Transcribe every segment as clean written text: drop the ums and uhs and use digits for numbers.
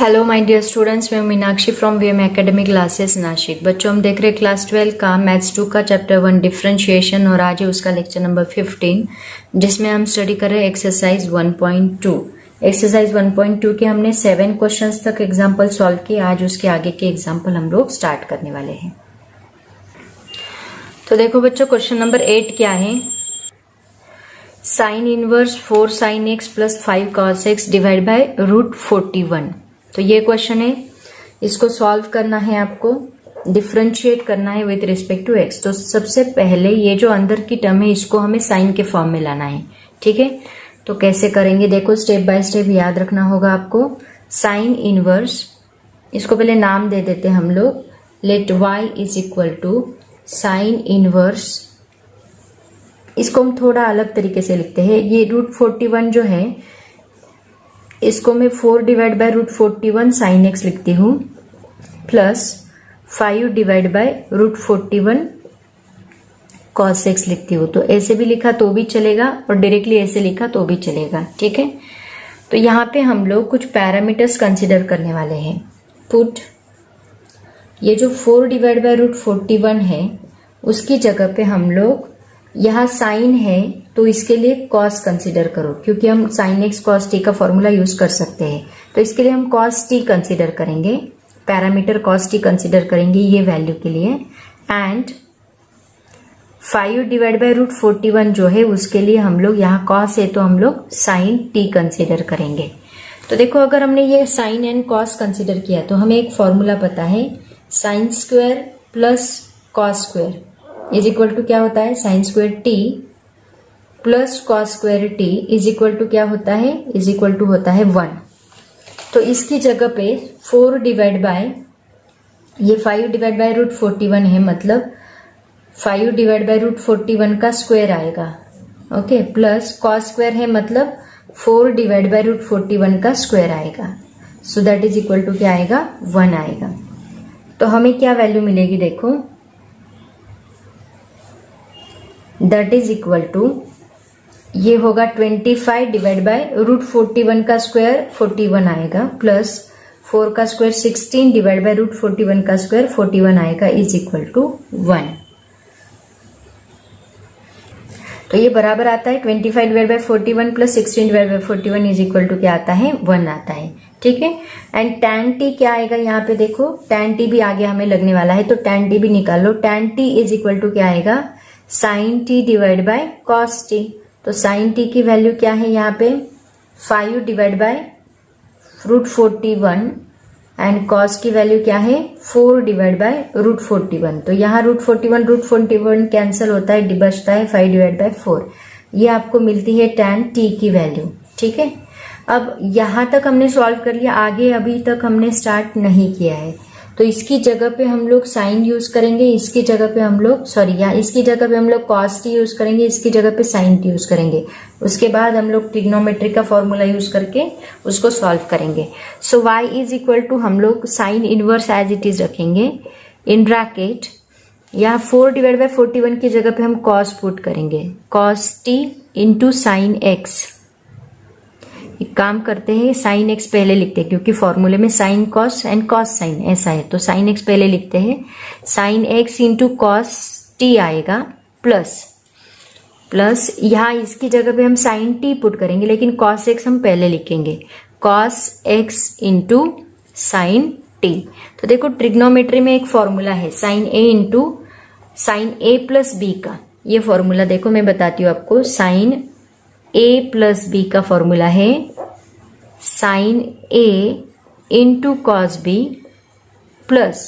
Hello my dear students, मैं Meenakshi from VM academy classes Nashik. बच्चों, हम देख रहे हैं क्लास 12 का मैथ्स 2 का चैप्टर 1 डिफरेंशिएशन और आज है उसका लेक्चर नंबर 15 जिसमें हम स्टडी कर रहे हैं एक्सरसाइज 1.2। एक्सरसाइज 1.2 के हमने 7 क्वेश्चंस तक एग्जाम्पल सॉल्व किए। आज उसके आगे के एग्जाम्पल हम लोग स्टार्ट करने वाले हैं। तो देखो बच्चों, क्वेश्चन नंबर 8 क्या है। Sine inverse 4 sin x plus 5 cos x divide by √41। तो ये क्वेश्चन है, इसको सॉल्व करना है, आपको डिफरेंशिएट करना है विद रिस्पेक्ट टू x। तो सबसे पहले ये जो अंदर की टर्म है इसको हमें साइन के फॉर्म में लाना है। ठीक है, तो कैसे करेंगे देखो, स्टेप बाय स्टेप याद रखना होगा आपको। साइन इनवर्स, इसको पहले नाम दे देते हैं हम लोग, let y is equal to sine inverse. इसको हम थोड़ा अलग तरीके से लिखते हैं। ये √41 जो है इसको मैं 4 डिवाइड बाय √41 sin x लिखती हूँ plus 5 divide by √41 cos x लिखती हूँ। तो ऐसे भी लिखा तो भी चलेगा और डायरेक्टली ऐसे लिखा तो भी चलेगा। ठीक है, तो यहाँ पे हम लोग कुछ पैरामीटर्स कंसिडर करने वाले हैं। पुट ये जो 4 डिवाइड बाय √41 है उसकी जगह पे हम लोग, यहाँ साइन है तो इसके लिए कॉस कंसिडर करो, क्योंकि हम साइन एक्स कॉस टी का फॉर्मूला यूज कर सकते हैं। तो इसके लिए हम कॉस टी कंसिडर करेंगे, पैरामीटर कॉस टी कंसिडर करेंगे ये वैल्यू के लिए। एंड 5 डिवाइड बाय √41 जो है उसके लिए हम लोग, यहाँ कॉस है तो हम लोग साइन टी कंसिडर करेंगे। तो देखो, अगर हमने ये साइन एंड कॉस कंसिडर किया तो हमें एक फॉर्मूला पता है, sine square plus cos square is equal to क्या होता है, sine square t plus cos square t is equal to क्या होता है, इज इक्वल टू होता है 1। तो इसकी जगह पे 4 डिवाइड बाय, ये 5 डिवाइड बाय √41 है, मतलब 5 डिवाइड बाय √41 का स्क्वायर आएगा। ओके, प्लस कॉस स्क्वायर है मतलब 4 डिवाइड बाय √41 का स्क्वायर आएगा। So that is equal to क्या आएगा, 1 आएगा। तो हमें क्या वैल्यू मिलेगी देखो, दैट इज इक्वल टू, ये होगा 25 डिवाइड बाय √41 का स्क्वायर 41 आएगा, प्लस 4 का स्क्वायर 16 डिवाइड बाय √41 का स्क्वायर 41 आएगा, इज इक्वल टू 1। तो ये बराबर आता है 25 डिवाइड बाय 41 प्लस 16 divide by 41 is equal to क्या आता है, 1 आता है। ठीक है, एंड tan t क्या आएगा, यहाँ पे देखो tan t भी आगे हमें लगने वाला है, तो tan t भी निकाल लो। tan t is equal to क्या आएगा, sine t divide by cos t। तो साइन t की वैल्यू क्या है यहाँ पे, 5 डिवाइड बाय √41 एंड cos की वैल्यू क्या है, 4 डिवाइड बाय √41। तो यहाँ √41 कैंसिल होता है, बचता है 5 डिवाइड बाय 4। ये आपको मिलती है tan t की वैल्यू। ठीक है, अब यहाँ तक हमने सॉल्व कर लिया, आगे अभी तक हमने स्टार्ट नहीं किया है। तो इसकी जगह पे हम लोग साइन यूज करेंगे, इसकी जगह पे हम लोग इसकी जगह पे हम लोग कॉस टी यूज करेंगे, इसकी जगह पे साइन टी यूज करेंगे। उसके बाद हम लोग ट्रिग्नोमेट्री का फॉर्मूला यूज करके उसको सॉल्व करेंगे। So y is equal to, हम लोग sine inverse as it is रखेंगे इन ब्रैकेट, यहाँ 4 डिवाइड बाय 41 की जगह पे हम कॉस पुट करेंगे, cos t into sine x. एक काम करते हैं, साइन एक्स पहले लिखते हैं क्योंकि फॉर्मूले में sine cos and cos sine ऐसा है, तो साइन एक्स पहले लिखते हैं। Sine x into cos T आएगा, प्लस यहाँ इसकी जगह पे हम साइन टी पुट करेंगे, लेकिन कॉस एक्स हम पहले लिखेंगे, cos x into sine t. तो देखो, ट्रिग्नोमेट्री में एक फॉर्मूला है sine a into sine a plus b का। ये फॉर्मूला देखो मैं बताती हूँ आपको, साइन a प्लस बी का फॉर्मूला है sine a into cos b plus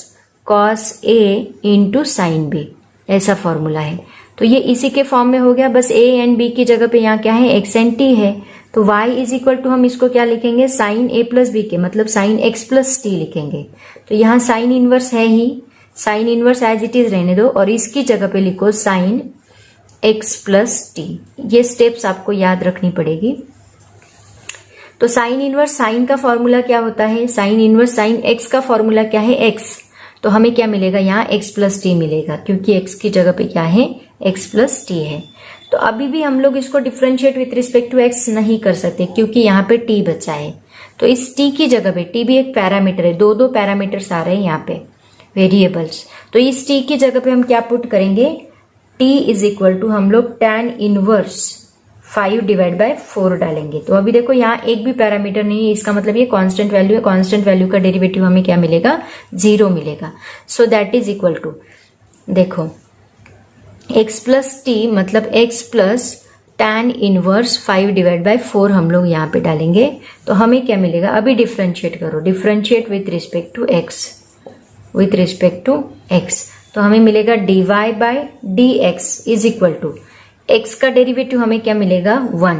cos a into sine b, ऐसा फॉर्मूला है। तो ये इसी के फॉर्म में हो गया, बस a एंड b की जगह पे यहाँ क्या है, x एंड t है। तो y इज इक्वल टू, हम इसको क्या लिखेंगे, साइन a प्लस बी के, मतलब साइन x प्लस t लिखेंगे। तो यहाँ साइन इनवर्स है ही, sine inverse as it is रहने दो और इसकी जगह पे लिखो साइन x प्लस टी। ये स्टेप्स आपको याद रखनी पड़ेगी। तो साइन इनवर्स, साइन का फॉर्मूला क्या होता है, साइन इनवर्स साइन x का फॉर्मूला क्या है, x। तो हमें क्या मिलेगा, यहाँ x प्लस टी मिलेगा, क्योंकि x की जगह पे क्या है, x प्लस टी है। तो अभी भी हम लोग इसको differentiate with respect to x नहीं कर सकते क्योंकि यहाँ पे t बचा है। तो इस t की जगह पे, t भी एक पैरामीटर है, दो दो पैरामीटर्स आ रहे हैं यहाँ पे वेरिएबल्स, तो इस t की जगह पे हम क्या पुट करेंगे, t इज इक्वल टू हम लोग tan इनवर्स 5 डिवाइड बाय 4 डालेंगे। तो अभी देखो यहाँ एक भी पैरामीटर नहीं है, इसका मतलब ये कांस्टेंट वैल्यू है, कांस्टेंट वैल्यू का डेरिवेटिव हमें क्या मिलेगा, 0 मिलेगा। So that is equal to, देखो x प्लस टी मतलब x plus tan inverse 5 divide by 4 हम लोग यहाँ पे डालेंगे, तो हमें क्या मिलेगा, अभी डिफ्रेंशिएट करो, differentiate with respect to x, with respect to x, तो हमें मिलेगा dy by dx is equal to x का डेरिवेटिव हमें क्या मिलेगा 1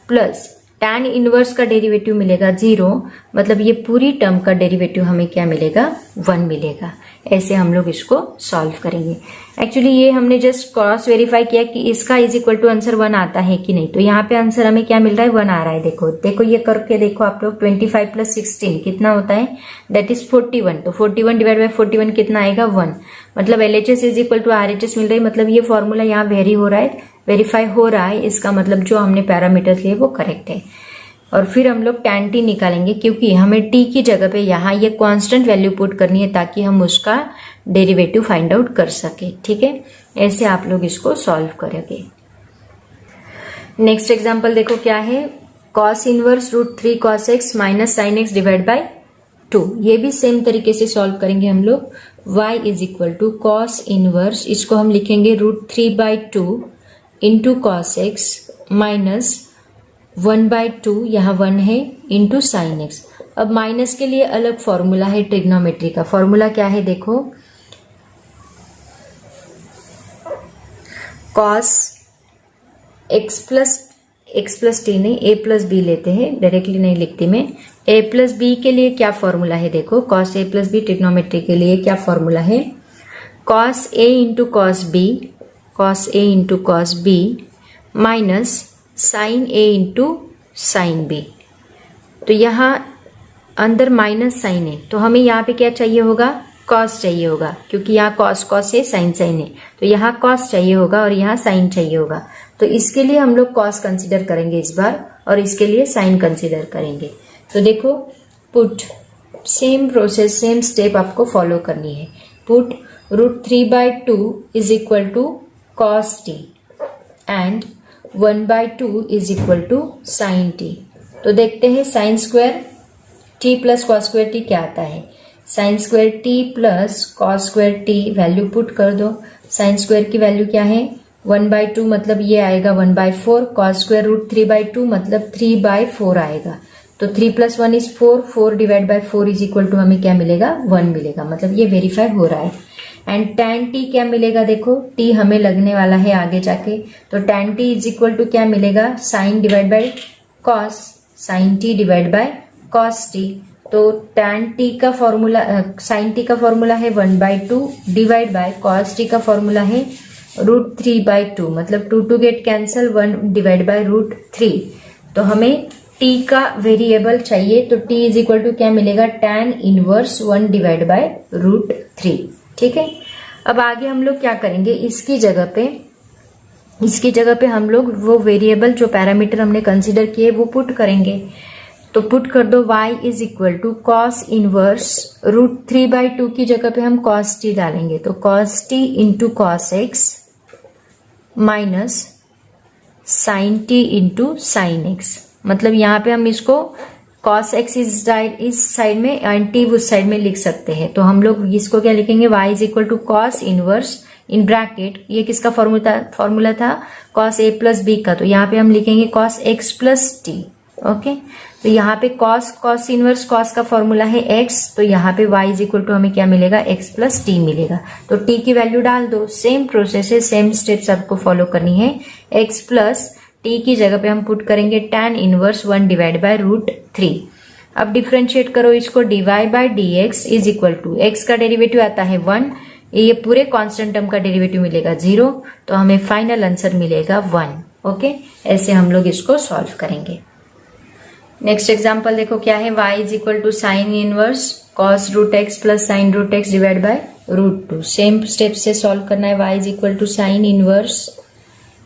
प्लस tan इनवर्स का डेरिवेटिव मिलेगा 0, मतलब ये पूरी टर्म का डेरिवेटिव हमें क्या मिलेगा 1 मिलेगा। ऐसे हम लोग इसको सॉल्व करेंगे। एक्चुअली ये हमने जस्ट क्रॉस वेरीफाई किया कि इसका इज इक्वल टू आंसर 1 आता है कि नहीं, तो यहाँ पे आंसर हमें क्या मिल रहा है 1 आ रहा है। देखो देखो ये करके देखो आप लोग, 25 प्लस 16 कितना होता है, दैट इज 41, तो 41 डिवाइड बाय 41 कितना आएगा 1, मतलब LHS is equal to RHS मिल रही है, मतलब ये फॉर्मूला यहाँ वेरी हो रहा है, वेरीफाई हो रहा है, इसका मतलब जो हमने पैरामीटर्स लिए वो करेक्ट है। और फिर हम लोग tan t निकालेंगे, क्योंकि हमें t की जगह पे यहाँ ये कांस्टेंट वैल्यू पुट करनी है ताकि हम उसका डेरिवेटिव फाइंड आउट कर सके। ठीक है, ऐसे आप लोग इसको सॉल्व करेंगे। नेक्स्ट एग्जांपल देखो क्या है, cos inverse √3 cos x minus sin x divide by 2, ये भी सेम तरीके से सॉल्व करेंगे हम लोग। y is equal to cos inverse, इसको हम लिखेंगे √3/2 इंटू cos x माइनस 1/2, यहाँ 1 है, इंटू sin x। अब माइनस के लिए अलग फॉर्मूला है ट्रिग्नोमेट्री का, फॉर्मूला क्या है देखो, cos x प्लस टी नहीं, a प्लस बी लेते हैं, डायरेक्टली नहीं लिखती मैं। a प्लस बी के लिए क्या फॉर्मूला है देखो, cos a plus b trigonometry के लिए क्या फॉर्मूला है, cos a into cos b minus sin a into sin b। तो यहाँ अंदर माइनस साइन है, तो हमें यहाँ पे क्या चाहिए होगा, cos चाहिए होगा, क्योंकि यहाँ cos है, sin है, तो यहाँ cos चाहिए होगा और यहाँ sin चाहिए होगा। तो इसके लिए हम लोग cos कंसीडर करेंगे इस बार, और इसके लिए sin कंसीडर करेंगे। तो देखो put, same process same step आपको फॉलो करनी है। Put √3/2 is equal to cos t and 1/2 is equal to sin t। तो देखते हैं sin square t plus cos square t क्या आता है, sin square t plus cos square t value put कर दो। sin स्क्वायर की वैल्यू क्या है 1/2, मतलब ये आएगा 1/4, cos स्क्वायर √3/2 मतलब 3/4 आएगा। तो 3 + 1 is 4, 4 divide by 4 is equal to हमें क्या मिलेगा 1 मिलेगा, मतलब ये वेरीफाई हो रहा है। एंड tan t क्या मिलेगा देखो, t हमें लगने वाला है आगे जाके, तो tan t is equal to क्या मिलेगा sin divide by cos, sin t divide by cos t। तो tan t का फॉर्मूला, sin t का फॉर्मूला है 1/2 डिवाइड बाय cos t का फॉर्मूला है √3/2, मतलब 2 to get cancel, 1 divide by √3। तो हमें t का वेरिएबल चाहिए, तो t इज इक्वल टू क्या मिलेगा tan इनवर्स 1 डिवाइड बाय √3। ठीक है, अब आगे हम लोग क्या करेंगे, इसकी जगह पे हम लोग वो वेरिएबल जो पैरामीटर हमने कंसीडर किए वो पुट करेंगे। तो पुट कर दो y is equal to cos inverse √3/2 की जगह पे हम cos t डालेंगे, तो cos t into cos x minus sin t into sin x, मतलब यहाँ पे हम इसको cos x इस साइड में एंड t उस साइड में लिख सकते हैं। तो हम लोग इसको क्या लिखेंगे, y is equal to cos inverse in bracket, ये किसका फॉर्मूला था cos a प्लस b का, तो यहाँ पे हम लिखेंगे cos x plus t। Okay, तो यहाँ पे cos इनवर्स cos का फॉर्मूला है x, तो यहाँ पे y इज इक्वल टू हमें क्या मिलेगा x प्लस t मिलेगा। तो t की वैल्यू डाल दो, सेम प्रोसेस है, सेम स्टेप्स आपको फॉलो करनी है। x प्लस t की जगह पे हम पुट करेंगे tan इनवर्स 1 डिवाइड बाय √3। अब डिफ्रेंशिएट करो इसको, dy by dx is equal to, x का डेरिवेटिव आता है 1, ये पूरे कांस्टेंट टर्म का डेरिवेटिव मिलेगा 0, तो हमें फाइनल आंसर मिलेगा 1। ओके, ऐसे हम लोग इसको सॉल्व करेंगे। नेक्स्ट एग्जांपल देखो क्या है, y is equal to sine inverse cos √x plus sine √x divide by √2। Same step से सॉल्व करना है। y is equal to sine inverse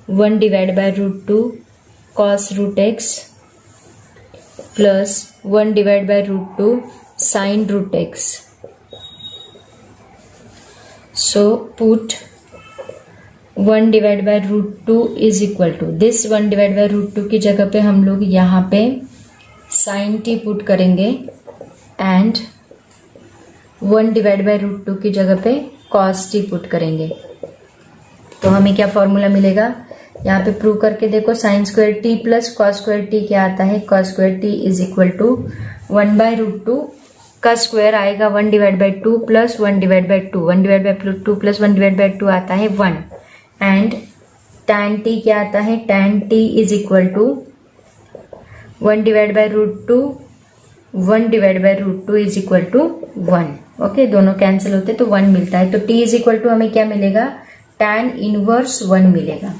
1 divide by √2 cos √x plus 1 divide by root 2 sine root x. So put 1 divide by root 2 is equal to this 1 divide by root 2 की जगह पे हम लोग यहाँ पे साइन टी पुट करेंगे and 1 divide by root 2 की जगह पे कॉस टी पुट करेंगे. तो हमें क्या फॉर्मूला मिलेगा, यहाँ पे प्रूव करके देखो. Sine square t plus cos square t क्या आता है, cos square t is equal to 1 by root 2 का स्क्वायर आएगा 1 divide by 2 plus 1 divide by 2. 1 divide by 2 plus 1 divide by 2 आता है 1. एंड tan टी क्या आता है, tan t is equal to 1 divide by root 2 1 divide by root 2 is equal to 1. Okay, दोनों cancel होते तो 1 मिलता है. तो t इज इक्वल टू हमें क्या मिलेगा, tan इनवर्स 1 मिलेगा.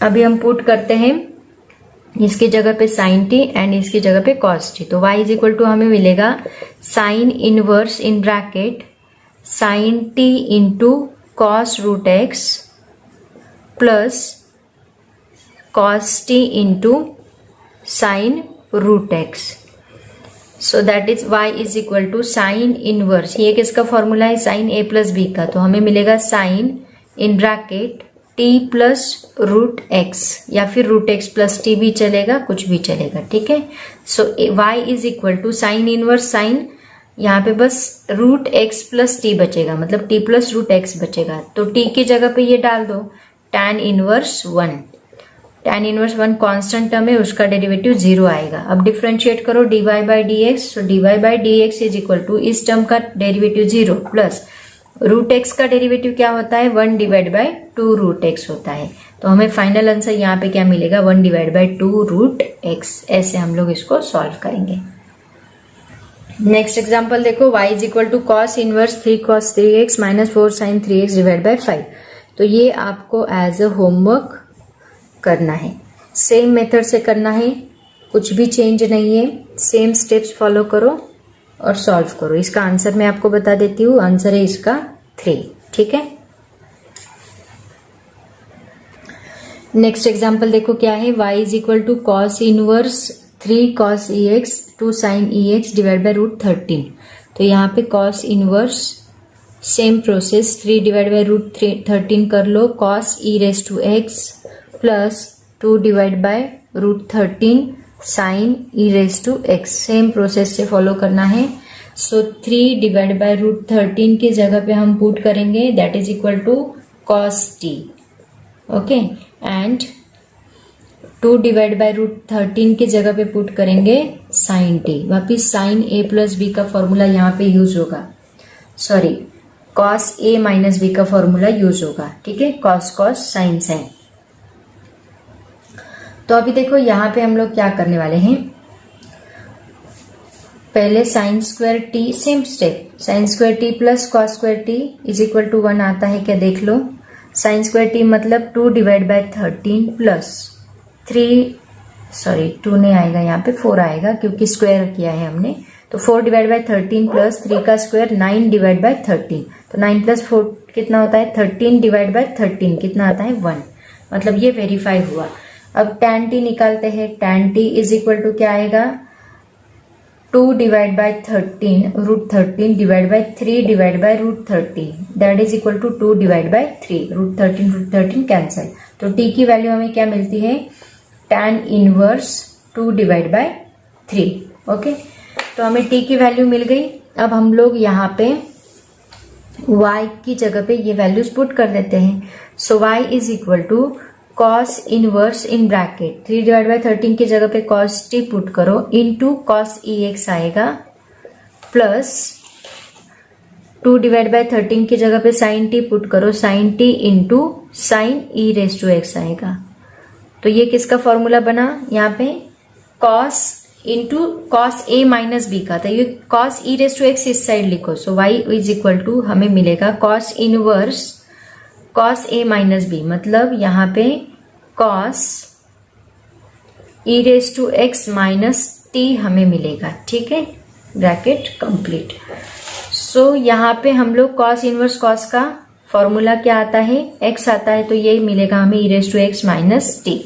अभी हम पुट करते हैं इसकी जगह पे साइन टी एंड इसकी जगह पे कॉस टी. तो y इज इक्वल टू हमें मिलेगा sine inverse in bracket sine t into cos root x plus cos t into sine root x. So that is y is equal to sine inverse. ये किसका formula है, sine a plus b का. तो हमें मिलेगा sine in bracket t plus root x या फिर root x plus T भी चलेगा, कुछ भी चलेगा. ठीक है. So y is equal to sine inverse sine, यहाँ पे bus route x plus T बचेगा, मतलब t प्लस रूट एक्स बचेगा. तो t की जगह पे ये डाल दो tan inverse 1. tan inverse 1 constant term है, उसका डेरिवेटिव 0 आएगा. अब डिफरेंशिएट करो dy बाई डी एक्स. तो dy by d x is equal to इस टर्म का डेरिवेटिव 0 प्लस रूट एक्स का डेरिवेटिव क्या होता है, 1 डिवाइड बाय 2 रूट एक्स होता है. तो हमें फाइनल आंसर यहाँ पे क्या मिलेगा, 1 डिवाइड बाय 2 रूट एक्स. ऐसे हम लोग इसको सॉल्व करेंगे. नेक्स्ट एग्जांपल देखो, y is equal to cos inverse 3 cos 3x minus 4 sine 3x divide by 5. तो ये आपको एज अ होमवर्क करना है. सेम मेथड से करना है, कुछ भी चेंज नहीं है. सेम स्टेप्स फॉलो करो और सॉल्व करो. इसका आंसर मैं आपको बता देती हूँ. आंसर है इसका 3. ठीक है. नेक्स्ट एग्जांपल देखो क्या है, y is equal to cos inverse 3 cos ex 2 sine ex divide by root 13. तो यहाँ पे cos inverse same process 3 divide by root 13 कर लो. Cos e raise to x plus 2 divide by root 13 sine e raise to x. Same process से follow करना है. सो 3 divide by root 13 की जगह पे हम पुट करेंगे that is equal to cos t. Okay. And 2 divide by root 13 की जगह पे पुट करेंगे साइन टी. वापिस साइन a प्लस बी का फॉर्मूला यहाँ पे यूज होगा, sorry cos a minus b का फॉर्मूला यूज होगा. ठीक है, कॉस कॉस साइन साइन. तो अभी देखो यहाँ पे हम लोग क्या करने वाले हैं, पहले sine square t, same step, sine square t plus cos square t is equal to 1 आता है क्या, देख लो. साइन स्क्वायर टी मतलब 2 डिवाइड बाय 13 प्लस 2 नहीं आएगा, यहाँ पे 4 आएगा क्योंकि स्क्वायर किया है हमने. तो 4 डिवाइड बाय 13 प्लस 3 का स्क्वायर 9 डिवाइड बाय 13. तो 9 प्लस 4 कितना होता है, 13 डिवाइड बाय 13 कितना आता है, 1. मतलब ये वेरीफाई हुआ. अब tan t निकालते हैं. tan t is equal to क्या आएगा, 2 divide by 13 root 13 divide by 3 divide by root 13 that is equal to 2 divide by 3. Root 13 cancel. तो t की वैल्यू हमें क्या मिलती है, tan inverse 2 divide by 3. Okay. तो हमें t की वैल्यू मिल गई. अब हम लोग यहाँ पे y की जगह पे ये वैल्यूज पुट कर देते हैं. So y is equal to cos inverse in bracket 3 divide by 13 की जगह पे कॉस टी पुट करो इनटू कॉस ex आएगा प्लस 2 डिवाइड बाय 13 की जगह पे साइन टी पुट करो, sine t into sine e raise to x आएगा. तो ये किसका फॉर्मूला बना, यहाँ पे cos into cos a minus b का था. ये cos e raise to x इस साइड लिखो. So y is equal to हमें मिलेगा cos inverse cos a minus b, मतलब यहाँ पे cos e raise to x minus t हमें मिलेगा. ठीक है, ब्रैकेट कंप्लीट. सो यहाँ पे हम लोग कॉस इनवर्स कॉस का फॉर्मूला क्या आता है, x आता है. तो ये मिलेगा हमें e raise to x minus t.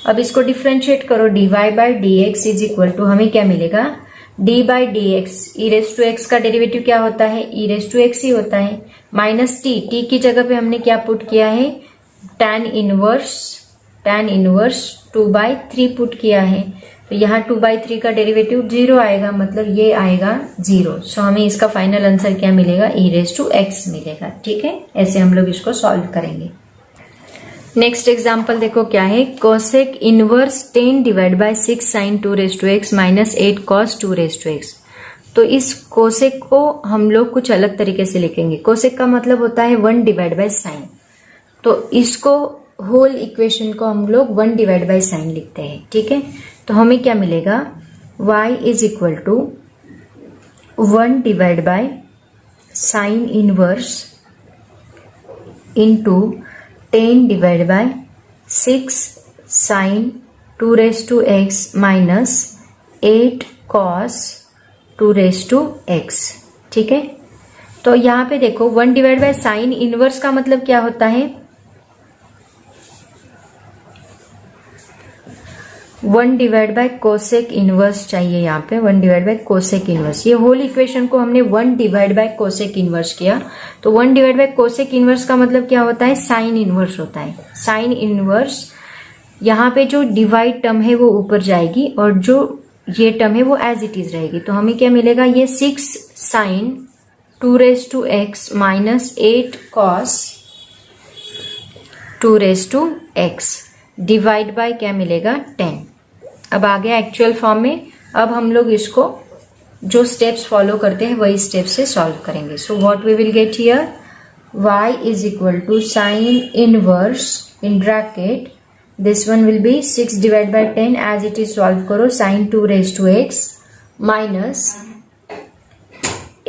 अब इसको डिफ्रेंशिएट करो, dy by d x is equal to, हमें क्या मिलेगा, d by d x, e raise to x का डेरिवेटिव क्या होता है, ई रेस टू एक्स ही होता है, माइनस टी, टी की जगह पे हमने क्या पुट किया है, tan इनवर्स 2/3 पुट किया है, तो यहाँ 2/3 का डेरिवेटिव 0 आएगा, मतलब ये आएगा 0। सो हमें इसका फाइनल आंसर क्या मिलेगा, ई रेस टू एक्स मिलेगा। ठीक है, ऐसे हम लोग इसको सॉल्व करेंगे। नेक्स्ट एग्जाम्पल देखो क्या है, cosec inverse 10 divide by 6 sine 2 raise to x minus 8 cos 2 raise to x. तो इस कोसेक को हम लोग कुछ अलग तरीके से लिखेंगे। कोसेक का मतलब होता है 1 डिवाइड बाय साइन, तो इसको होल इक्वेशन को हम लोग 1 डिवाइड बाय साइन लिखते हैं। ठीक है, तो हमें क्या मिलेगा, y is equal to 1 divide by sine inverse into 10 divide by 6 sine 2 raise to x minus 8 cos 2 raise to x. ठीक है, तो यहां पे देखो 1 डिवाइड बाय साइन इनवर्स का मतलब क्या होता है, 1 डिवाइड बाय कोसेक इनवर्स चाहिए, यहाँ पे 1 डिवाइड बाय कोसेक इनवर्स। ये होल इक्वेशन को हमने 1 डिवाइड बाय कोसेक इनवर्स किया, तो 1 डिवाइड बाय कोसेक इनवर्स का मतलब क्या होता है, साइन इनवर्स होता है। साइन इनवर्स, यहाँ पे जो डिवाइड टर्म है वो ऊपर जाएगी और जो ये टर्म है वो एज इट इज रहेगी। तो हमें क्या मिलेगा, ये 6 sine 2 raise to x minus 8 cos 2 raise to x divide by क्या मिलेगा, 10। अब आ गया एक्चुअल फॉर्म में। अब हम लोग इसको जो स्टेप्स फॉलो करते हैं वही स्टेप से सॉल्व करेंगे। So what we will get here, y is equal to sine inverse in bracket, this one will be 6 divide by 10 as it is, solve करो, sine 2 raise to x minus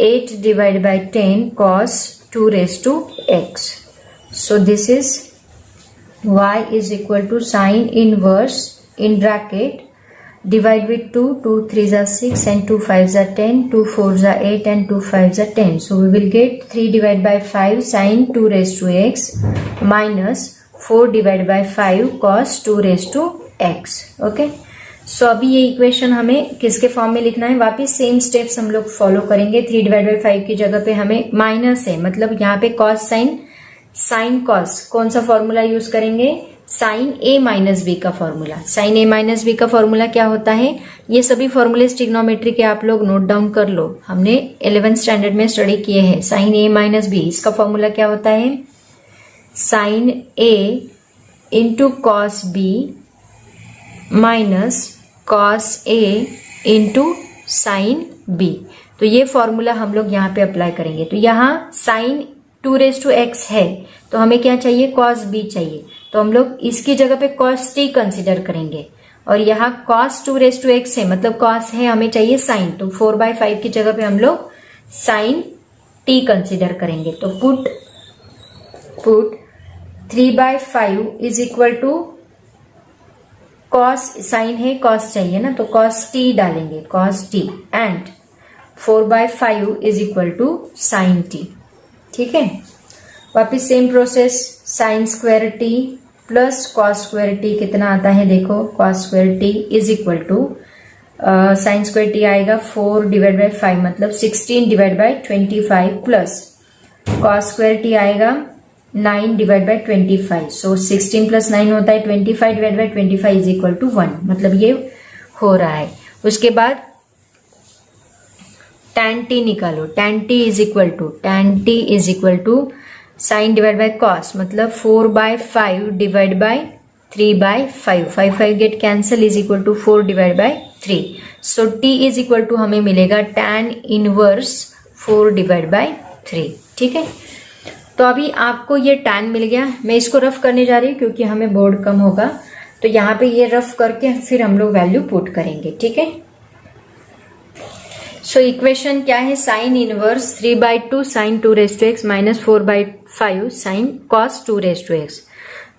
8 divide by 10 cos 2 raise to x. So this is y is equal to sin inverse in bracket, divide with 2, 2 3s are 6 and 2 5s are 10, 2 4s are 8 and 2 5s are 10. So we will get 3 divided by 5 sin 2 raised to x minus 4 divided by 5 cos 2 raised to x. Okay. सो अभी ये equation हमें किसके form में लिखना है, वापिस same steps हम लोग फॉलो करेंगे। 3 डिवाइड बाई 5 की जगह पे हमें माइनस है, मतलब यहाँ पे कॉस साइन कॉस कौन सा फॉर्मूला यूज करेंगे, साइन ए माइनस बी का formula. Sign a minus b का फॉर्मूला क्या होता है, ये सभी फॉर्मूले ट्रिग्नोमेट्री के आप लोग नोट डाउन कर लो, हमने 11th स्टैंडर्ड में स्टडी किए हैं। साइन ए माइनस बी, इसका फॉर्मूला क्या होता है, sine a into cos b minus cos a into sine b. तो ये फॉर्मूला हम लोग यहाँ पे अप्लाई करेंगे। तो यहाँ साइन 2 रेस टू एक्स है, तो हमें क्या चाहिए, कॉस बी चाहिए, तो हम लोग इसकी जगह पे कॉस टी कंसिडर करेंगे। और यहाँ कॉस 2 रेस टू एक्स है, मतलब कॉस है, हमें चाहिए साइन, तो 4/5 की जगह पे हम लोग साइन टी कंसिडर करेंगे। तो put 3/5 is equal to cos, sine है कॉस चाहिए ना, तो कॉस टी डालेंगे, cos t, and 4/5 is equal to sine t. ठीक है, वापिस same process, sine square t plus cos square t कितना आता है, देखो cos square t is equal to sine square t आएगा 4 डिवाइड बाई 5, मतलब 16 divide by 25 plus cos square t आएगा 9 डिवाइड बाई 25। सो 16 प्लस 9 होता है 25 divide by 25 is equal to 1, मतलब ये हो रहा है। उसके बाद tan t निकालो, tan t is equal to sine divide by cos, मतलब 4/5 divide by 3/5, 5 get cancel is equal to 4 divide by 3। So t is equal to हमें मिलेगा tan इनवर्स 4 डिवाइड बाय 3। ठीक है, तो अभी आपको ये tan मिल गया। मैं इसको रफ करने जा रही हूँ क्योंकि हमें बोर्ड कम होगा, तो यहाँ पे ये रफ करके फिर हम लोग वैल्यू पुट करेंगे। ठीक है, सो इक्वेशन क्या है, sine inverse 3/2 sine 2 raise to x minus 4/5 sine cos 2 raise to x.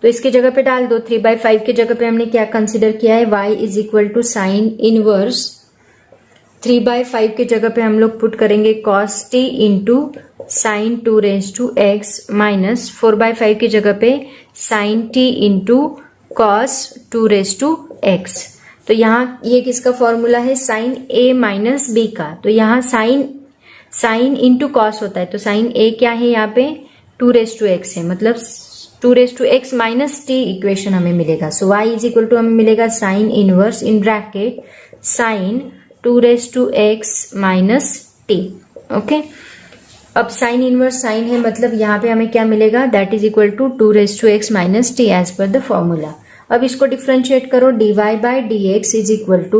तो इसकी जगह पे डाल दो, 3/5 की जगह पे हमने क्या कंसिडर किया है, y is equal to sine inverse 3/5 की जगह पे हम लोग पुट करेंगे cos t into sine 2 raise to x minus 4/5 की जगह पे sine t into cos 2x। तो यहाँ ये किसका फॉर्मूला है, साइन a माइनस बी का। तो यहाँ साइन इंटू कॉस होता है, तो साइन a क्या है यहाँ पे 2x है, मतलब 2x माइनस टी इक्वेशन हमें मिलेगा। So y is equal to हमें मिलेगा sine inverse in bracket sine 2x minus t. Okay, अब साइन इनवर्स साइन है, मतलब यहाँ पे हमें क्या मिलेगा, that is equal to 2x minus t as per the formula. अब इसको डिफ्रेंशिएट करो, dy by dx is equal to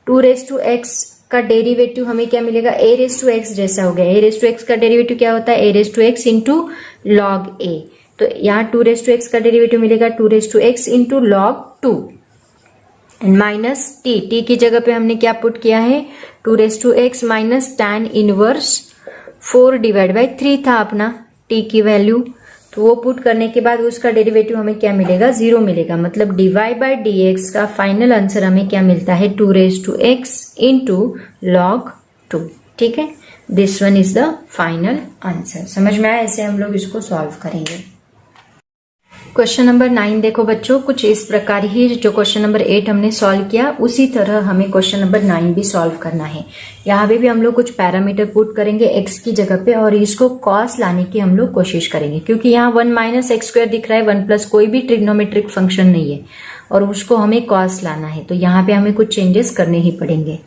2x का डेरिवेटिव हमें क्या मिलेगा, a जैसा हो गया। a का डेरिवेटिव क्या होता है, a इंटू log a। तो यहाँ 2x का डेरिवेटिव मिलेगा 2x into log 2 and minus T की जगह पे हमने क्या पुट किया है, 2x minus tan inverse 4 divide by 3 था अपना t की वैल्यू। तो वो पुट करने के बाद उसका डेरिवेटिव हमें क्या मिलेगा, 0 मिलेगा। मतलब dy बाई dx का फाइनल आंसर हमें क्या मिलता है, 2x इंटू log 2। ठीक है, this one is the final answer. समझ में आया, ऐसे हम लोग इसको सॉल्व करेंगे। क्वेश्चन नंबर 9 देखो बच्चों, कुछ इस प्रकार ही जो क्वेश्चन नंबर 8 हमने सॉल्व किया उसी तरह हमें क्वेश्चन नंबर 9 भी सॉल्व करना है। यहाँ पे भी हम लोग कुछ पैरामीटर पुट करेंगे x की जगह पे और इसको cos लाने की हम लोग कोशिश करेंगे, क्योंकि यहाँ 1 माइनस एक्स स्क्वायर दिख रहा है, 1 प्लस कोई भी ट्रिग्नोमेट्रिक फंक्शन नहीं है और उसको हमें cos लाना है। तो यहाँ पे हमें कुछ चेंजेस करने ही पड़ेंगे।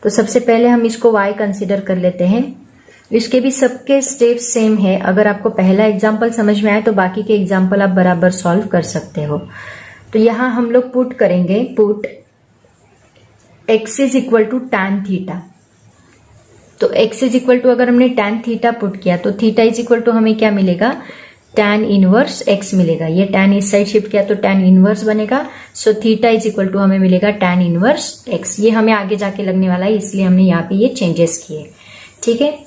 तो सबसे पहले हम इसको y कंसिडर कर लेते हैं। इसके भी सबके स्टेप्स सेम है। अगर आपको पहला एग्जाम्पल समझ में आए तो बाकी के एग्जाम्पल आप बराबर सॉल्व कर सकते हो। तो यहां हम लोग पुट करेंगे, put x is equal to tan theta. तो x इज इक्वल टू अगर हमने टैन थीटा पुट किया तो थीटा इज इक्वल टू हमें क्या मिलेगा, टैन इनवर्स x मिलेगा। ये टैन इस साइड शिफ्ट किया तो टैन इनवर्स बनेगा। So theta is equal to हमें मिलेगा टैन इनवर्स x। ये हमें आगे जाके लगने वाला है, इसलिए हमने यहाँ पे ये चेंजेस किए। ठीक है,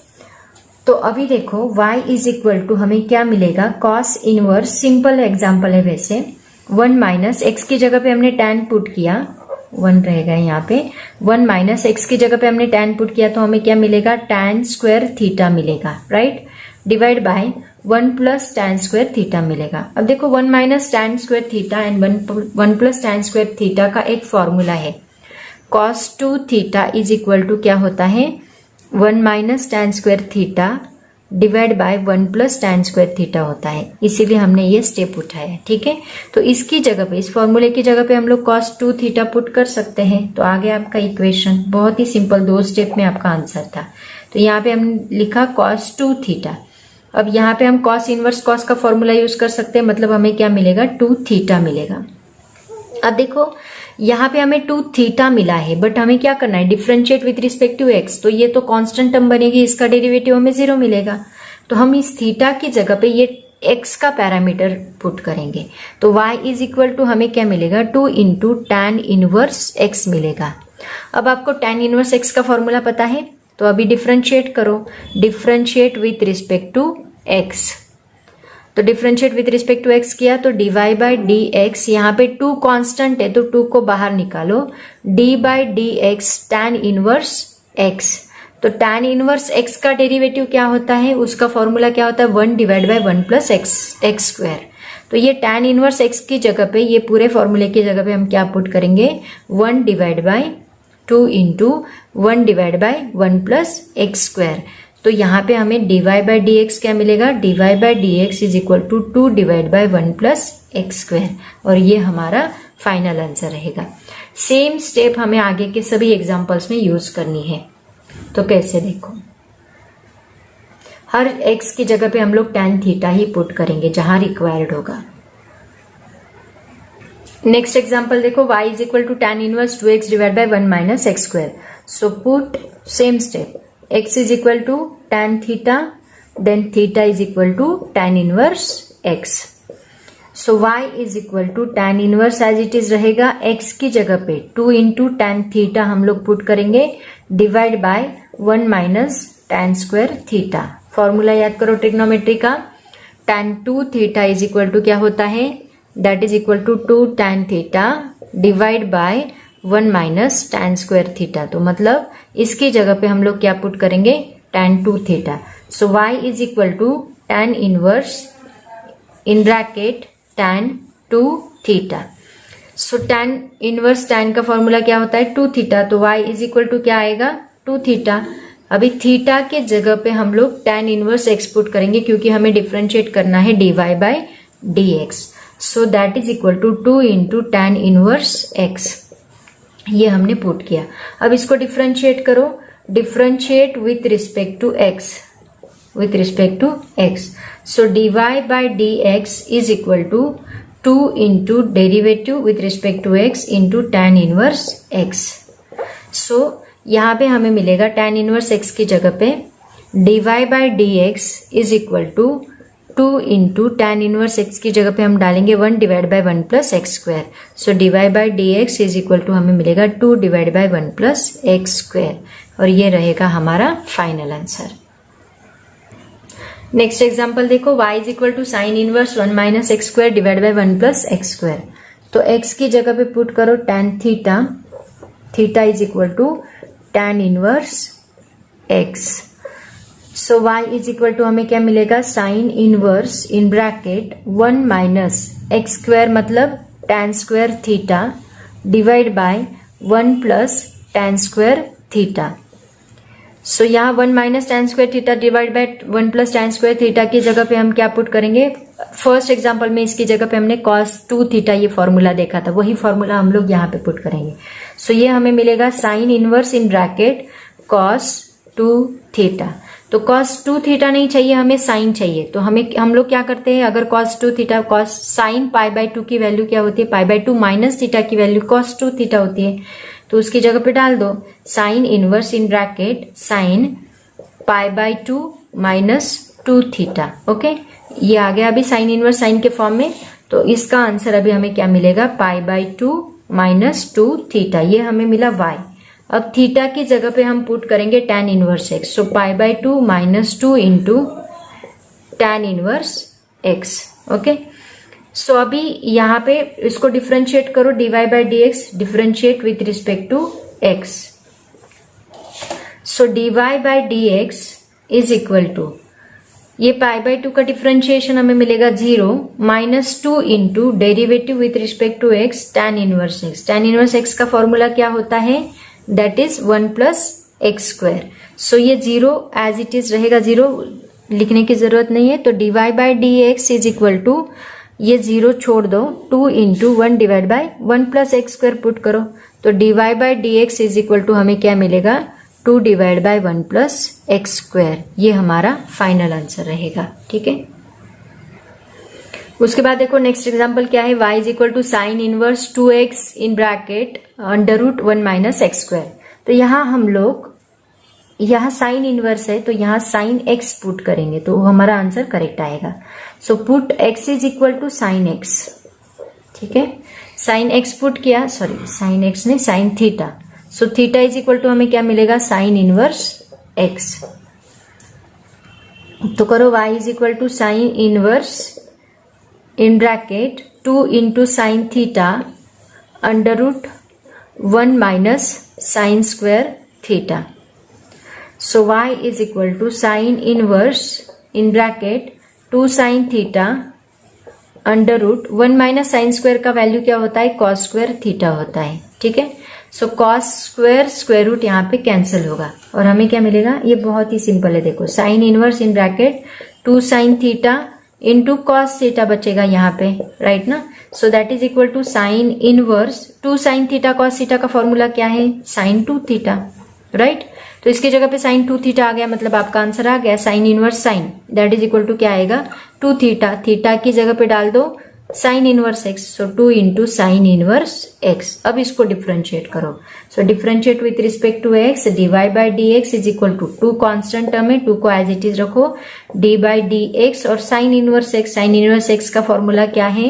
तो अभी देखो y इज इक्वल टू हमें क्या मिलेगा, कॉस इनवर्स, सिंपल एग्जाम्पल है वैसे, 1 माइनस एक्स की जगह पे हमने टैन पुट किया, 1 रहेगा यहाँ पे, 1 माइनस एक्स की जगह पे हमने टैन पुट किया तो हमें क्या मिलेगा, टैन स्क्वायर थीटा मिलेगा, right, divide by 1 plus tan square theta मिलेगा। अब देखो 1 minus tan square theta and 1 plus tan square theta का एक फॉर्मूला है, cos 2 theta is equal to क्या होता है, 1 minus tan square theta divide by 1 plus tan square theta होता है, इसीलिए हमने ये स्टेप उठाया। ठीक है, तो इसकी जगह पे, इस फॉर्मूले की जगह पे हम लोग cos 2 थीटा पुट कर सकते हैं। तो आगे आपका इक्वेशन बहुत ही सिंपल, 2 स्टेप में आपका आंसर था। तो यहाँ पे हमने लिखा cos 2 थीटा। अब यहाँ पे हम cos इनवर्स cos का फॉर्मूला यूज कर सकते हैं, मतलब हमें क्या मिलेगा, 2 थीटा मिलेगा। अब देखो यहाँ पे हमें 2 थीटा मिला है, बट हमें क्या करना है, differentiate with respect to x। तो ये तो कांस्टेंट टर्म बनेगी, इसका डेरिवेटिव हमें 0 मिलेगा। तो हम इस थीटा की जगह पे ये x का पैरामीटर पुट करेंगे। तो y इज इक्वल टू हमें क्या मिलेगा, 2 इंटू टैन इनवर्स x मिलेगा। अब आपको टैन इनवर्स x का फॉर्मूला पता है, तो अभी डिफरेंशिएट करो, differentiate with respect to x। तो differentiate with respect to x किया तो dy बाई डी एक्स, यहाँ पे 2 कांस्टेंट है तो 2 को बाहर निकालो, d by d x tan inverse x। तो टैन इनवर्स x का डेरिवेटिव क्या होता है, उसका फॉर्मूला क्या होता है, 1 divide by 1 plus x square. तो ये टैन इनवर्स x की जगह पे, ये पूरे फॉर्मूले की जगह पे हम क्या पुट करेंगे, 1 divide by 2 into 1 divide by 1 plus x square. तो यहाँ पे हमें dy बाई डी एक्स क्या मिलेगा, dy by d x is equal to 2 divide by 1 plus x square, और ये हमारा फाइनल आंसर रहेगा। सेम स्टेप हमें आगे के सभी एग्जांपल्स में यूज करनी है। तो कैसे देखो, हर x की जगह पे हम लोग tan थीटा ही पुट करेंगे जहां रिक्वायर्ड होगा। नेक्स्ट एग्जांपल देखो, y is equal to tan inverse 2x divide by 1 minus x square. So put same step, x is equal to tan theta, then theta is equal to tan inverse x. So y is equal to tan inverse as it is रहेगा, x की जगह पे 2 into tan theta हम लोग put करेंगे, divide by 1 minus tan square theta. Formula याद करो trigonometry का, tan 2 theta is equal to क्या होता है, that is equal to 2 tan theta divide by 1 minus tan square theta. तो मतलब इसकी जगह पे हम लोग क्या पुट करेंगे, tan 2 theta. So y is equal to tan inverse in bracket tan 2 theta. So tan inverse tan का फॉर्मूला क्या होता है 2 थीटा, तो y इज इक्वल टू क्या आएगा 2 थीटा। अभी थीटा के जगह पे हम लोग tan इनवर्स x पुट करेंगे क्योंकि हमें डिफरेंशिएट करना है dy by dx। So that is equal to 2 into tan inverse x, ये हमने पुट किया। अब इसको डिफरेंशिएट करो, differentiate with respect to x, with respect to x. So dy by dx is equal to 2 into derivative with respect to x into tan inverse x. So यहाँ पे हमें मिलेगा tan inverse x की जगह पे dy by dx is equal to 2 into tan inverse x की जगह पे हम डालेंगे 1 divide by 1 plus x square. So dy by dx is equal to हमें मिलेगा 2 divide by 1 plus x square, और ये रहेगा हमारा फाइनल आंसर। नेक्स्ट एग्जाम्पल देखो, y is equal to sine inverse 1 minus x square divide by 1 plus x square. तो x की जगह पे पुट करो tan theta, theta is equal to tan inverse x। So y is equal to हमें क्या मिलेगा sine inverse in bracket 1 minus x square मतलब tan square theta divide by 1 plus tan square theta. So यहाँ 1 minus tan square theta divide by 1 plus tan square theta की जगह पे हम क्या पुट करेंगे, फर्स्ट एग्जांपल में इसकी जगह पे हमने cos 2 थीटा ये फॉर्मूला देखा था, वही फॉर्मूला हम लोग यहाँ पे पुट करेंगे। सो ये हमें मिलेगा sine inverse in bracket cos 2 theta. तो cos 2 थीटा नहीं चाहिए, हमें साइन चाहिए। तो हम लोग क्या करते हैं, अगर cos 2 theta cos sine pi by 2 की वैल्यू क्या होती है, पाई बाय 2 माइनस थीटा की वैल्यू cos 2 थीटा होती है, तो उसकी जगह पे डाल दो sine inverse in bracket sine pi by 2 minus 2 theta. Okay, ये आ गया अभी साइन इनवर्स साइन के फॉर्म में। तो इसका आंसर अभी हमें क्या मिलेगा, पाई बाय 2 माइनस 2 थीटा, ये हमें मिला y। अब थीटा की जगह पे हम पुट करेंगे tan inverse x। So pi by 2 minus 2 into tan inverse x। Okay, so अभी यहाँ पे इसको डिफरेंशिएट करो, dy by dx differentiate with respect to x। So dy by dx is equal to ये पाई बाय 2 का differentiation हमें मिलेगा 0 minus 2 into derivative with respect to x tan inverse x। tan inverse x का formula क्या होता है, that is 1 plus x square. So ये 0 as it is रहेगा, 0 लिखने की जरूरत नहीं है। तो dy by dx is equal to ये 0 छोड़ दो, 2 into 1 divide by 1 plus x square put करो। तो dy by dx is equal to हमें क्या मिलेगा, 2 divide by 1 plus x square, ये हमारा फाइनल आंसर रहेगा। ठीक है, उसके बाद देखो नेक्स्ट एग्जांपल क्या है, y is equal to sine inverse 2x in bracket under root 1 minus x square. तो यहाँ हम लोग यहाँ साइन इनवर्स है तो यहाँ साइन x पुट करेंगे तो हमारा आंसर करेक्ट आएगा। So put x is equal to sine x। ठीक है, साइन x पुट किया, सॉरी साइन x नहीं sine theta. So theta is equal to हमें क्या मिलेगा, साइन इनवर्स x। तो करो y is equal to sine inverse in bracket 2 into sine theta under root 1 minus sine square theta. So y is equal to sin inverse in bracket 2 sin theta under root 1 minus sine square का value क्या होता है, cos square theta होता है। ठीक है, सो cos square square root यहाँ पे कैंसिल होगा और हमें क्या मिलेगा, ये बहुत ही सिंपल है। देखो sine inverse in bracket 2 sin theta into cos theta बचेगा यहाँ पे, राइट ना। So that is equal to sine inverse 2 sin theta cos theta का फॉर्मूला क्या है, sin 2 थीटा, राइट। तो इसकी जगह पे साइन 2 थीटा आ गया, मतलब आपका आंसर आ गया sine inverse sine, that is equal to क्या आएगा 2 थीटा। थीटा की जगह पे डाल दो sine inverse x, so 2 into sine inverse x. अब इसको डिफरेंशिएट करो, so differentiate with respect to x, d y by d x is equal to 2 constant term है, 2 को एज इट इज रखो, डी बाई डी एक्स और sine inverse x. Sine inverse x का formula क्या है,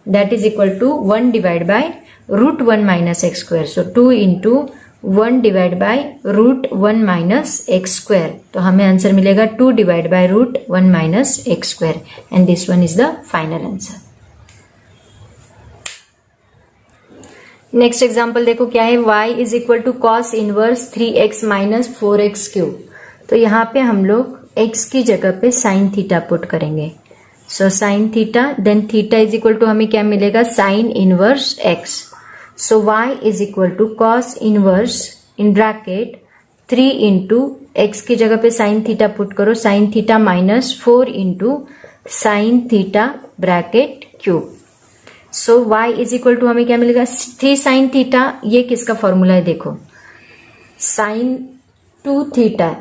that is equal to 1 divide by root 1 minus x square. So 2 into 1 divide by root 1 minus x square. तो हमें answer मिलेगा 2 divide by root 1 minus x square and this one is the final answer. Next example देखो क्या है, y is equal to cos inverse 3x minus 4x cube. तो यहाँ पे हम लोग x की जगह पे साइन थीटा पुट करेंगे। So sine theta, then theta is equal to हमें क्या मिलेगा, sine inverse x। So y is equal to cos inverse in bracket 3 into x की जगह पे साइन थीटा पुट करो, sine theta minus 4 into sine theta bracket cube. So y is equal to हमें क्या मिलेगा 3 साइन थीटा, ये किसका formula है देखो, साइन 2 थीटा,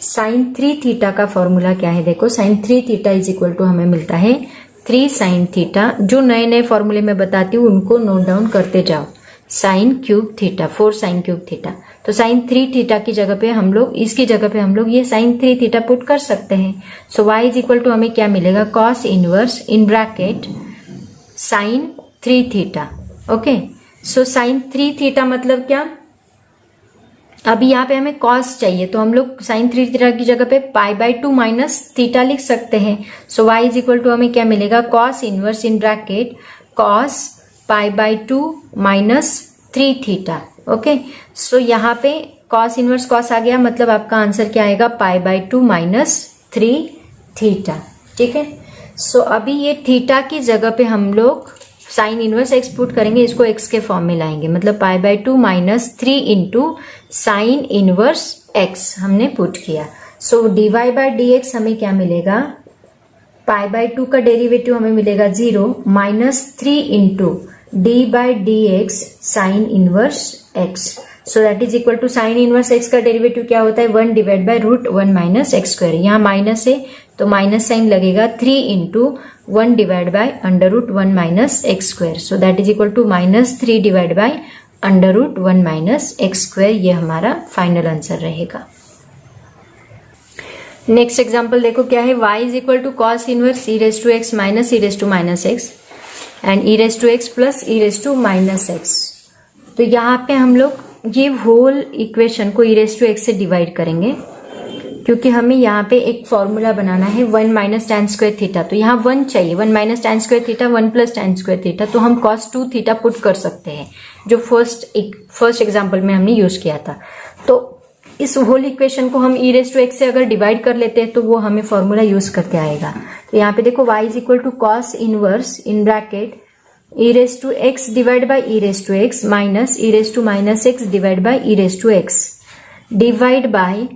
साइन 3 थीटा का फॉर्मूला क्या है देखो, sine 3 theta is equal to हमें मिलता है 3 साइन थीटा। जो नए नए फॉर्मूले में बताती हूँ उनको नोट डाउन करते जाओ, sine cube theta 4 sine cube theta. तो साइन 3 थीटा की जगह पे हम लोग, इसकी जगह पे हम लोग ये साइन 3 थीटा पुट कर सकते हैं। So y is equal to हमें क्या मिलेगा, cos inverse in bracket sine 3 theta. Okay, so sine 3 theta मतलब क्या, अभी यहाँ पे हमें कॉस चाहिए तो हम लोग साइन 3 थीटा की जगह पे π/2 माइनस थीटा लिख सकते हैं। So y is equal to हमें क्या मिलेगा, cos inverse in bracket cos π/2 minus 3 theta. Okay, so यहाँ पे कॉस इनवर्स कॉस आ गया, मतलब आपका आंसर क्या आएगा, π/2 माइनस 3 थीटा। ठीक है, सो अभी ये थीटा की जगह पे हम लोग साइन इनवर्स एक्स पुट करेंगे, इसको एक्स के फॉर्म में लाएंगे, मतलब π/2 minus 3 into sine inverse x हमने पुट किया। सो dy/dx हमें क्या मिलेगा, π/2 का डेरिवेटिव हमें मिलेगा 0 minus 3 into d/dx sine inverse x. So that is equal to sine inverse x का डेरिवेटिव क्या होता है, 1 divide by root 1 minus x square. यहाँ माइनस है तो माइनस साइन लगेगा, 3 into 1 divide by under root 1 minus x square. So that is equal to minus 3 divide by under root 1 minus x square. ये हमारा final answer रहेगा। Next example देखो क्या है, y is equal to cos inverse e raise to x minus e raise to minus x and e raise to x plus e raise to minus x. तो यहाँ पे हम लोग ये होल इक्वेशन को ई रेस टू एक्स से divide करेंगे, क्योंकि हमें यहाँ पे एक फॉर्मूला बनाना है 1 माइनस tan स्क्वायर थीटा। तो यहाँ 1 चाहिए, 1 minus tan square theta 1 plus tan square theta, तो हम cos 2 थीटा पुट कर सकते हैं, जो फर्स्ट एग्जाम्पल में हमने यूज किया था। तो इस होल इक्वेशन को हम ई रेस टू एक्स से अगर डिवाइड कर लेते हैं तो वो हमें फॉर्मूला यूज करके आएगा। तो यहाँ पे देखो y is equal to cos inverse in bracket e raise to x divide by e raise to x minus e raise to minus x divide by e raise to x divide by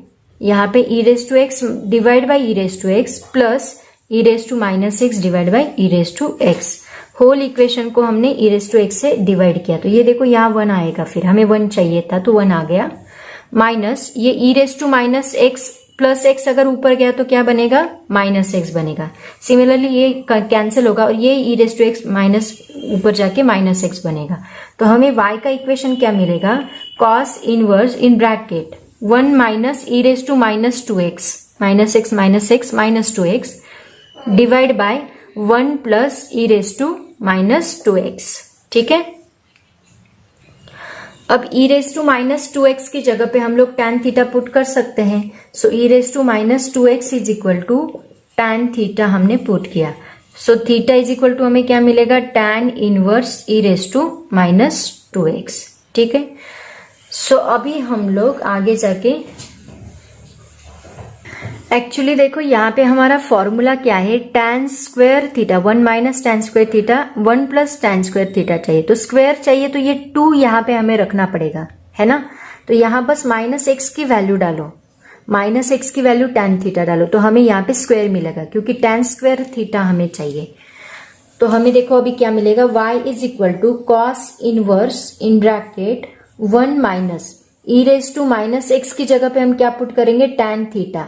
यहाँ पे e raise to x divide by e raise to x plus e raise to minus x divide by e raise to x. Whole equation को हमने e raise to x से divide किया, तो ये देखो यहाँ 1 आएगा, फिर हमें 1 चाहिए था तो 1 आ गया, माइनस ये e raise to minus x plus x अगर ऊपर गया तो क्या बनेगा, माइनस एक्स बनेगा। सिमिलरली ये कैंसिल होगा और ये e raise to x minus ऊपर जाके माइनस एक्स बनेगा। तो हमें y का इक्वेशन क्या मिलेगा, cos inverse in bracket 1 minus e raise to minus 2x minus x minus x minus 2x divide by 1 plus e raise to minus 2x। ठीक है, अब ई रेस टू माइनस 2x की जगह पे हम लोग tan थीटा पुट कर सकते हैं। So e raise to minus 2x is equal to tan theta हमने पुट किया। So theta is equal to हमें क्या मिलेगा, tan inverse e raise to minus 2x। ठीक है, सो अभी हम लोग आगे जाके एक्चुअली देखो यहाँ पे हमारा फॉर्मूला क्या है, tan square theta 1 minus tan square theta 1 plus tan square theta चाहिए, तो स्क्वायर चाहिए तो ये 2 यहाँ पे हमें रखना पड़ेगा, है ना। तो यहाँ बस माइनस एक्स की वैल्यू डालो, माइनस एक्स की वैल्यू tan थीटा डालो, तो हमें यहाँ पे स्क्वायर मिलेगा, क्योंकि tan स्क्वायर थीटा हमें चाहिए। तो हमें देखो अभी क्या मिलेगा, y is equal to cos inverse in bracket 1 minus e raise to minus x की जगह पे हम क्या पुट करेंगे, tan theta.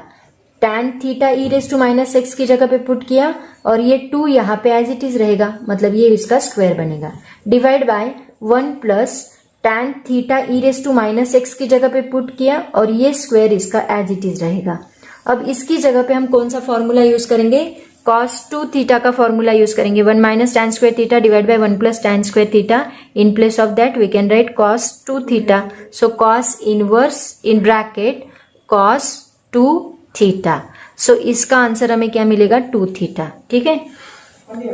tan theta e raise to minus x की जगह पे पुट किया और ये 2 यहाँ पे एज इट इज रहेगा, मतलब ये इसका स्क्वायर बनेगा, divide by 1 plus tan theta e raise to minus x की जगह पे पुट किया और ये स्क्वायर इसका एज इट इज रहेगा। अब इसकी जगह पे हम कौन सा फॉर्मूला यूज करेंगे, cos 2 थीटा का फॉर्मूला यूज करेंगे, 1 minus tan square theta divide by 1 plus tan square theta. In place of that we can write cos 2 theta. So cos inverse in bracket cos 2 theta. So इसका answer हमें क्या मिलेगा, 2 theta. ठीक है,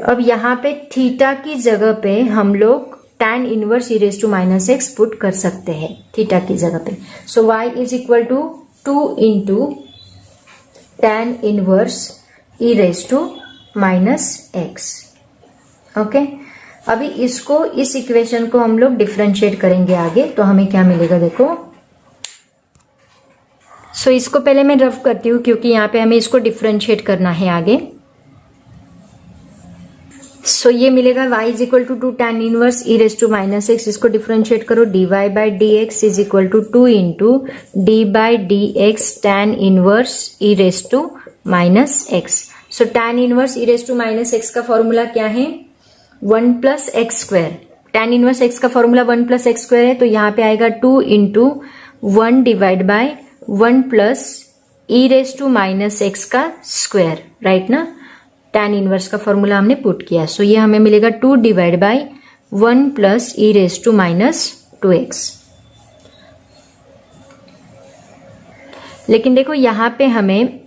अब यहाँ पे थीटा की जगह पे हम लोग tan inverse e raise to minus x put कर सकते हैं थीटा की जगह पे। So y is equal to 2 into tan inverse e raise to minus x. Okay, अभी इसको, इस इक्वेशन को हम लोग डिफरेंशिएट करेंगे आगे, तो हमें क्या मिलेगा देखो। सो इसको पहले मैं रफ करती हूँ क्योंकि यहाँ पे हमें इसको डिफरेंशिएट करना है आगे। सो ये मिलेगा y is equal to 2 tan inverse e raise to minus x, इसको डिफरेंशिएट करो, dy by d x is equal to 2 into d by d x tan inverse e raise to minus x. So tan inverse e raise to minus x का formula क्या है, 1 plus x square. tan inverse x का formula 1 plus x square है, तो यहाँ पे आएगा 2 into 1 divide by 1 plus e raise to minus x का स्क्वायर, राइट ना। tan इनवर्स का फॉर्मूला हमने पुट किया, सो ये हमें मिलेगा 2 divide by 1 plus e raise to minus 2x। लेकिन देखो यहाँ पे हमें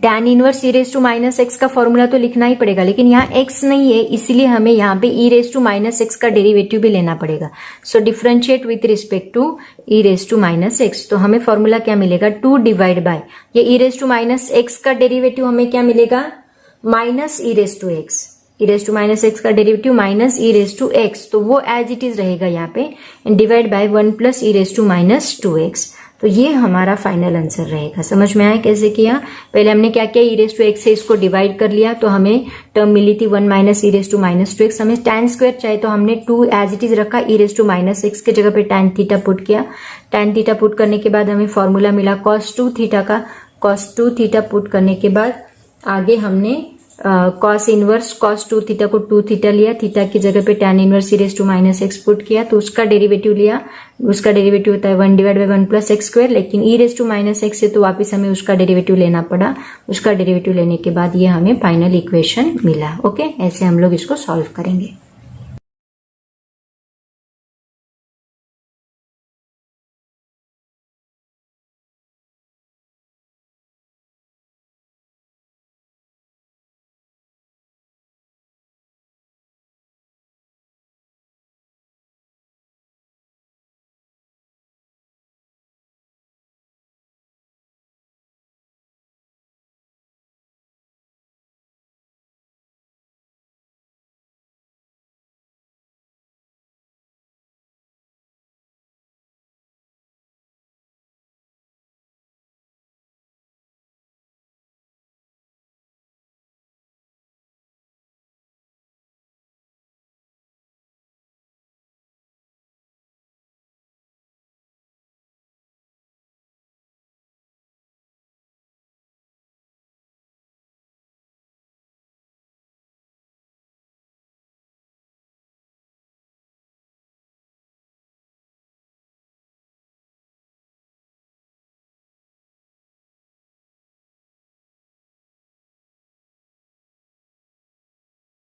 tan inverse e raise to minus x का फॉर्मूला तो लिखना ही पड़ेगा, लेकिन यहाँ x नहीं है, इसलिए हमें यहाँ पे e raise to minus x का डेरिवेटिव भी लेना पड़ेगा। So differentiate with respect to e raise to minus x, तो हमें फॉर्मूला क्या मिलेगा, 2 डिवाइड बाय ये e raise to minus x का डेरिवेटिव हमें क्या मिलेगा, minus e raise to x. E raise to minus x का derivative minus e raise to x, तो वो एज इट इज रहेगा यहाँ पे, and divide by 1 plus e raise to minus 2x। तो ये हमारा फाइनल आंसर रहेगा। समझ में आया कैसे किया। पहले हमने क्या किया, ई रेस टू एक्स से इसको डिवाइड कर लिया, तो हमें टर्म मिली थी 1 minus e raise to minus 2x। हमें tan स्क्वायर चाहिए, तो हमने 2 एज इट इज रखा, ई रेस टू माइनस एक्स के जगह पे tan थीटा पुट किया। tan थीटा पुट करने के बाद हमें फॉर्मूला मिला cos 2 थीटा का। cos 2 थीटा पुट करने के बाद आगे हमने cos इनवर्स cos 2 थीटा को 2 थीटा लिया, थीटा की जगह पे tan inverse e raise to minus x put किया, तो उसका डेरिवेटिव लिया। उसका डेरिवेटिव होता है 1 divide by 1 plus x square, लेकिन e raise to minus x है तो वापस हमें उसका डेरिवेटिव लेना पड़ा। उसका डेरिवेटिव लेने के बाद ये हमें फाइनल इक्वेशन मिला। ओके, ऐसे हम लोग इसको सॉल्व करेंगे।